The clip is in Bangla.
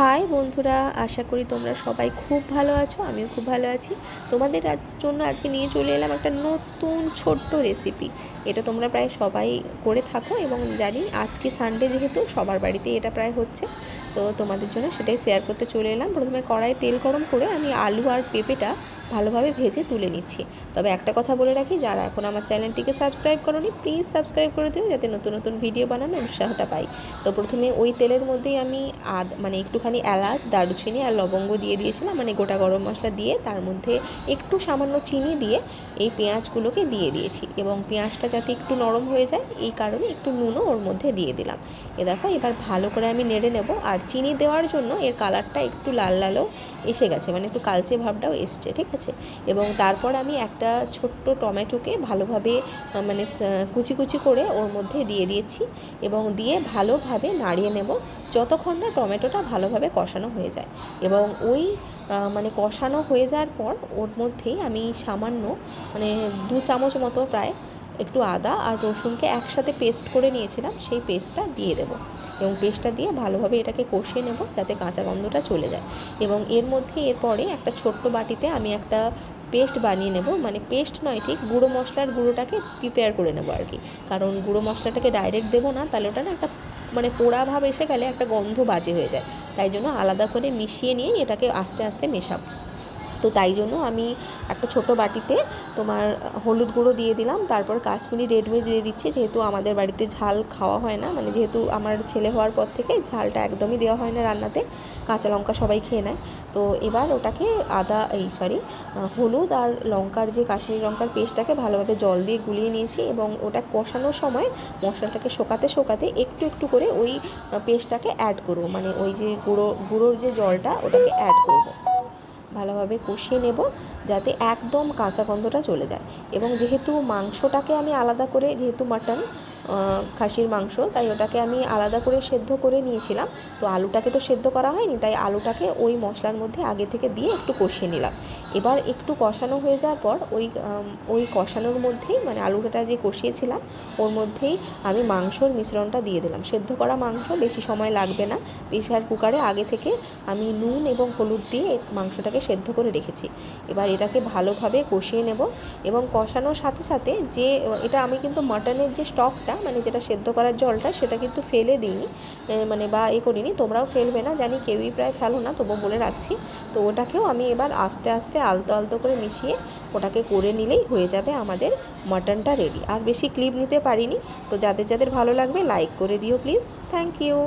হাই বন্ধুরা, আশা করি তোমরা সবাই খুব ভালো আছো। আমিও খুব ভালো আছি। তোমাদের জন্য আজকে নিয়ে চলে এলাম একটা নতুন ছোট্ট রেসিপি। এটা তোমরা প্রায় সবাই করে থাকো এবং জানি আজকে সানডে যেহেতু সবার বাড়িতে এটা প্রায় হচ্ছে, তো তোমাদের জন্য সেটাই শেয়ার করতে চলে এলাম। প্রথমে কড়াইয়ে তেল গরম করে আমি আলু আর পেঁপেটা ভালোভাবে ভেজে তুলে নিচ্ছি। তবে একটা কথা বলে রাখি, যারা এখন আমার চ্যানেলটিকে সাবস্ক্রাইব করোনি প্লিজ সাবস্ক্রাইব করে দিও, যাতে নতুন নতুন ভিডিও বানানোর উৎসাহটা পাই। তো প্রথমে ওই তেলের মধ্যেই আমি একটুখানি এলাচ, দারুচিনি আর লবঙ্গ দিয়ে দিয়েছিলাম, মানে গোটা গরম মশলা দিয়ে তার মধ্যে একটু সামান্য চিনি দিয়ে এই পেঁয়াজগুলোকে দিয়ে দিয়েছি এবং পেঁয়াজটা যাতে একটু নরম হয়ে যায় এই কারণে একটু নুনও ওর মধ্যে দিয়ে দিলাম। দেখো এবার ভালো করে আমি নেড়ে নেব। আর চিনি দেওয়ার জন্য এর কালারটা একটু লাল লালও এসে গেছে, মানে একটু কালচে ভাবটাও এসছে, ঠিক আছে। এবং তারপর আমি একটা ছোট্ট টমেটোকে ভালোভাবে মানে কুচি কুচি করে ওর মধ্যে দিয়ে দিয়েছি এবং দিয়ে ভালোভাবে নাড়িয়ে নেব যতক্ষণ না টমেটোটা ভালোভাবে কষানো হয়ে যায়। এবং ওই কষানো হয়ে যাওয়ার পর ওর মধ্যেই আমি সামান্য 2 চামচ মতো প্রায় একটু আদা আর রসুনকে একসাথে পেস্ট করে নিয়েছিলাম, সেই পেস্টটা দিয়ে দেব এবং পেস্টটা দিয়ে ভালোভাবে এটাকে কষিয়ে নেব যাতে কাঁচা গন্ধটা চলে যায়। এবং এরপরে একটা ছোট্ট বাটিতে আমি একটা পেস্ট বানিয়ে নেব, মানে পেস্ট নয় ঠিক গুঁড়ো মশলার গুঁড়োটাকে প্রিপেয়ার করে নেব আর কি। কারণ গুঁড়ো মশলাটাকে ডাইরেক্ট দেবো না, তাহলে ওটা না একটা পোড়া ভাব এসে গেলে একটা গন্ধ বাজে হয়ে যায়। তাই জন্য আলাদা করে মিশিয়ে নিয়ে এটাকে আস্তে আস্তে মেশাবো। তো তাই জন্য আমি একটা ছোট বাটিতে তোমার হলুদ গুঁড়ো দিয়ে দিলাম, তারপর কাশ্মীরি রেড মির্চ দিয়ে দিচ্ছি, যেহেতু আমাদের বাড়িতে ঝাল খাওয়া হয় না, যেহেতু আমার ছেলে হওয়ার পর থেকে ঝালটা একদমই দেওয়া হয় না রান্নাতে, কাঁচা লঙ্কা সবাই খেয়ে নেয়। তো এবার ওটাকে হলুদ আর লঙ্কার যে কাশ্মীরি লঙ্কার পেস্টটাকে ভালোভাবে জল দিয়ে গুলিয়ে নিয়েছি এবং ওটা কষানোর সময় মশলাটাকে শোকাতে একটু একটু করে ওই পেস্টটাকে অ্যাড করবো, মানে ওই যে গুঁড়োর যে জলটা ওটাকে অ্যাড করবো। ভালোভাবে কষিয়ে নেব যাতে একদম কাঁচা গন্ধটা চলে যায়। এবং যেহেতু মাংসটাকে আমি আলাদা করে, যেহেতু মাটন খাসির মাংস, তাই ওটাকে আমি আলাদা করে সেদ্ধ করে নিয়েছিলাম। তো আলুটাকে তো সেদ্ধ করা হয়নি, তাই আলুটাকে ওই মশলার মধ্যে আগে থেকে দিয়ে একটু কষিয়ে নিলাম। এবার একটু কষানো হয়ে যাওয়ার পর ওই কষানোর মধ্যেই, আলুটা যে কষিয়েছিলাম ওর মধ্যেই আমি মাংসর মিশ্রণটা দিয়ে দিলাম। সেদ্ধ করা মাংস, বেশি সময় লাগবে না। প্রেসার কুকারে আগে থেকে আমি নুন এবং হলুদ দিয়ে মাংসটাকে সেদ্ধ করে রেখেছি। এবার এটাকে ভালোভাবে কষিয়ে নেব এবং কষানোর সাথে সাথে এটা আমি কিন্তু মাটনের যে স্টকটা, যেটা সেদ্ধ করার জলটা, সেটা কিন্তু ফেলে দিইনি, বা করিনি। তোমরাও ফেলবে না, জানি কেউই প্রায় ফেলো না, তবু বলে রাখছি। তো ওটাকেও আমি এবার আস্তে আস্তে আলতো আলতো করে মিশিয়ে ওটাকে করে নিলেই হয়ে যাবে আমাদের মাটনটা রেডি। আর বেশি ক্লিপ নিতে পারিনি, তো যাদের যাদের ভালো লাগবে লাইক করে দিও প্লিজ। Thank you.